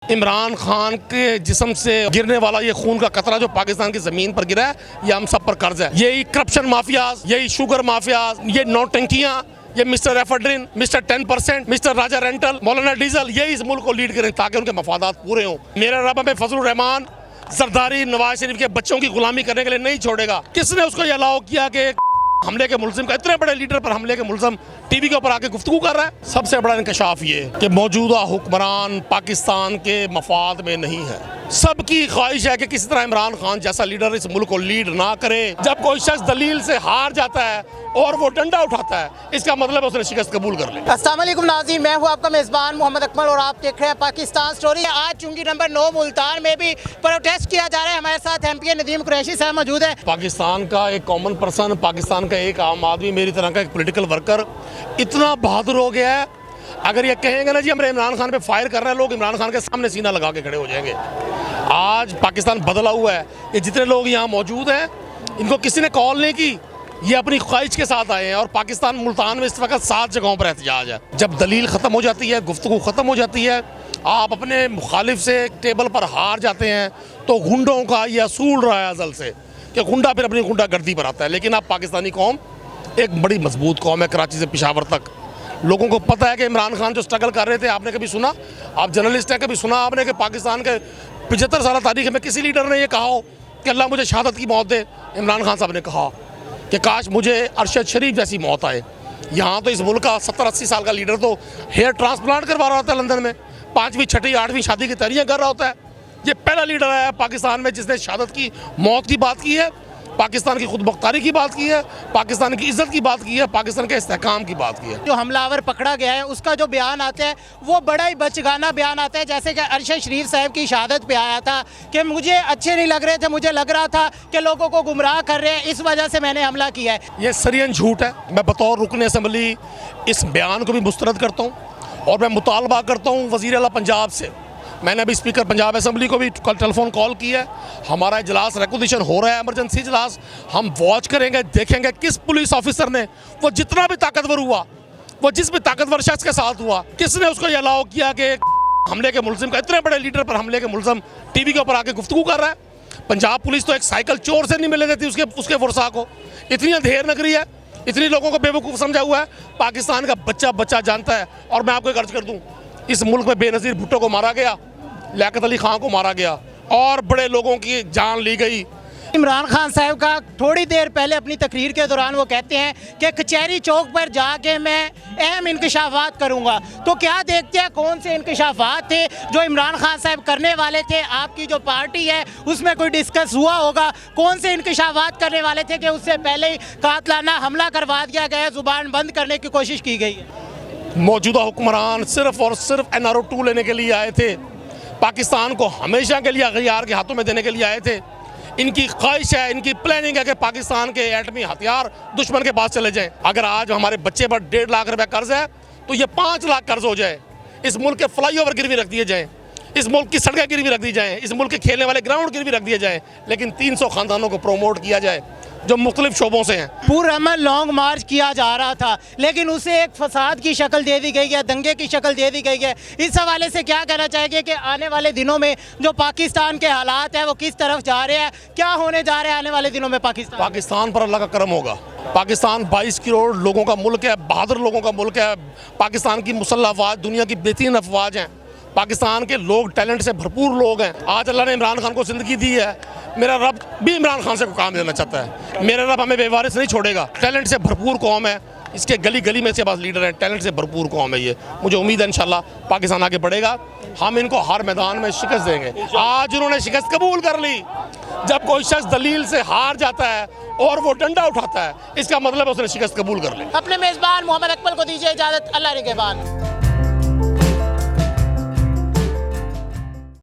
इमरान खान के जिस्म से गिरने वाला ये खून का कतरा जो पाकिस्तान की ज़मीन पर गिरा है, ये हम सब पर कर्ज है। यही करप्शन माफियाज, यही शुगर माफियाज, ये नौटंकियाँ, ये मिस्टर एफड्रिन, मिस्टर 10%, मिस्टर राजा रेंटल, मौलाना डीजल, ये इस मुल्क को लीड करें ताकि उनके मफादात पूरे हों। मेरा रब हमें फजलुर रहमान जरदारी नवाज शरीफ के बच्चों की गुलामी करने के लिए नहीं छोड़ेगा। किसने उसको ये अलाउ किया कि हमले के मुलजिम का, इतने बड़े लीडर पर हमले के मुलजिम टीवी के ऊपर आके गुफ्तगू कर रहा है। सबसे बड़ा इंकशाफ ये कि मौजूदा हुक्मरान पाकिस्तान के मफाद में नहीं है। सबकी ख्वाहिश है कि किसी तरह इमरान खान जैसा लीडर इस मुल्क को लीड ना करे। जब कोई शख्स दलील से हार जाता है और वो डंडा उठाता है, इसका मतलब उसने शिकस्त कबूल कर ली। अस्सलाम वालेकुम नाज़रीन, मैं हूँ आपका मेज़बान मोहम्मद अकमल और आप देख रहे हैं पाकिस्तान स्टोरी। आज चुंगी नंबर 9 मुल्तान में भी प्रोटेस्ट किया जा रहा है। हमारे साथ MP नदीम कुरैशी साहब मौजूद है। पाकिस्तान का एक कॉमन पर्सन, पाकिस्तान का एक आम आदमी, मेरी तरह का एक पॉलिटिकल वर्कर इतना बहादुर हो गया है, अगर ये कहेंगे ना जी हमारे इमरान खान पे फायर कर रहे हैं, लोग इमरान खान के सामने सीना लगा के खड़े हो जाएंगे। आज पाकिस्तान बदला हुआ है। ये जितने लोग यहाँ मौजूद हैं, इनको किसी ने कॉल नहीं की, ये अपनी ख्वाहिश के साथ आए हैं। और पाकिस्तान मुल्तान में इस वक्त 7 जगहों पर एहतजाज है। जब दलील ख़त्म हो जाती है, गुफ्तगू ख़त्म हो जाती है, आप अपने मुखालिफ से टेबल पर हार जाते हैं, तो गुंडों का ये असूल रहा है अज़ल से कि गुंडा फिर अपनी गुंडागर्दी पर आता है। लेकिन अब पाकिस्तानी कौम एक बड़ी मजबूत कौम है। कराची से पेशावर तक लोगों को पता है कि इमरान खान जो स्ट्रगल कर रहे थे, आपने कभी सुना, आप जर्नलिस्ट हैं, कभी सुना आपने कि पाकिस्तान के 75 साल तारीख में किसी लीडर ने ये कहा हो कि अल्लाह मुझे शहादत की मौत दे? इमरान खान साहब ने कहा कि काश मुझे अरशद शरीफ जैसी मौत आए। यहाँ तो इस मुल्क का 70-80 साल का लीडर तो हेयर ट्रांसप्लांट करवा रहा होता है लंदन में, 5वीं 6वीं 8वीं शादी की तैयारियाँ कर रहा होता है। ये पहला लीडर है पाकिस्तान में जिसने शहादत की मौत की बात की है, पाकिस्तान की खुद मुख्तारी की बात की है, पाकिस्तान की इज्जत की बात की है, पाकिस्तान के इस्तेहकाम की बात की है। जो हमलावर पकड़ा गया है उसका जो बयान आता है वो बड़ा ही बचगाना बयान आता है। जैसे कि अरशद शरीफ साहब की शहादत पे आया था कि मुझे अच्छे नहीं लग रहे थे, मुझे लग रहा था कि लोगों को गुमराह कर रहे हैं, इस वजह से मैंने हमला किया है। ये सरियन झूठ है। मैं बतौर रुकन असम्बली इस बयान को भी मुस्तरद करता हूँ और मैं मुतालबा करता हूँ वज़ीर आला पंजाब से। मैंने अभी स्पीकर पंजाब असम्बली को भी कल टेलीफोन कॉल की है। हमारा इजलास रिक्वेजिशन हो रहा है, एमरजेंसी इजलास, हम वॉच करेंगे, देखेंगे किस पुलिस ऑफिसर ने, वो जितना भी ताकतवर हुआ, वो जिस भी ताकतवर शख्स के साथ हुआ, किसने उसको ये अलाउ किया कि हमले के मुलजिम का, इतने बड़े लीडर पर हमले के मुलजिम टीवी के ऊपर आके गुफ्तगू कर रहा है। पंजाब पुलिस तो एक साइकिल चोर से नहीं मिलने देती उसके फुरसा को। इतनी अंधेर नगरी है, इतनी लोगों को बेवकूफ़ समझा हुआ है। पाकिस्तान का बच्चा जानता है। और मैं आपको एक अर्ज कर दूँ, इस मुल्क में बेनज़ीर भुट्टो को मारा गया, लियाकत अली खान को मारा गया और बड़े लोगों की जान ली गई। इमरान खान साहब का थोड़ी देर पहले अपनी तकरीर के दौरान वो कहते हैं कि कचहरी चौक पर जाके मैं अहम इंकशाफात करूंगा। तो क्या देखते हैं कौन से इंकशाफात थे जो इमरान खान साहब करने वाले थे? आपकी जो पार्टी है उसमें कोई डिस्कस हुआ होगा, कौन से इंकशाफात करने वाले थे कि उससे पहले ही कातलाना हमला करवा दिया गया, जुबान बंद करने की कोशिश की गई है? मौजूदा हुक्मरान सिर्फ और सिर्फ NRO 2 लेने के लिए आए थे, पाकिस्तान को हमेशा के लिए अगयार के हाथों में देने के लिए आए थे। इनकी ख्वाहिश है, इनकी प्लानिंग है कि पाकिस्तान के एटमी हथियार दुश्मन के पास चले जाएं। अगर आज हमारे बच्चे पर 1.5 लाख रुपए कर्ज है तो ये 5 लाख कर्ज हो जाए। इस मुल्क के फ्लाईओवर गिरवी रख दिए जाएं, इस मुल्क की सड़कें गिरवी रख दी जाएं, इस मुल्क के खेलने वाले ग्राउंड गिरवी रख दिए जाएं, लेकिन 300 खानदानों को प्रमोट किया जाए जो मुख्तलिफ शोबों से हैं। पुरअमन लॉन्ग मार्च किया जा रहा था लेकिन उसे एक फसाद की शक्ल दे दी गई है, दंगे की शक्ल दे दी गई है। इस हवाले से क्या कहना चाहेंगे कि आने वाले दिनों में जो पाकिस्तान के हालात हैं वो किस तरफ जा रहे हैं, क्या होने जा रहे हैं आने वाले दिनों में? पाकिस्तान पर अल्लाह का करम होगा। पाकिस्तान 22 करोड़ लोगों का मुल्क है, बहादुर लोगों का मुल्क है। पाकिस्तान की मुसल्लह अफवाज दुनिया की बेहतरीन अफवाज हैं। पाकिस्तान के लोग टैलेंट से भरपूर लोग हैं। आज अल्लाह ने इमरान खान को ज़िंदगी दी है, मेरा रब भी इमरान खान से को काम देना चाहता है। मेरा रब हमें बेवारिस नहीं छोड़ेगा। टैलेंट से भरपूर कौम है, इसके गली गली में इसके पास लीडर हैं, टैलेंट से भरपूर कौम है ये। मुझे उम्मीद है इंशाल्लाह पाकिस्तान आगे बढ़ेगा, हम इनको हर मैदान में शिकस्त देंगे। आज उन्होंने शिकस्त कबूल कर ली। जब कोई शख्स दलील से हार जाता है और वो डंडा उठाता है, इसका मतलब उसने शिकस्त कबूल कर ली। अपने मेज़बान मोहम्मद अकमल को दीजिए इजाज़त। अल्लाह निगहबान।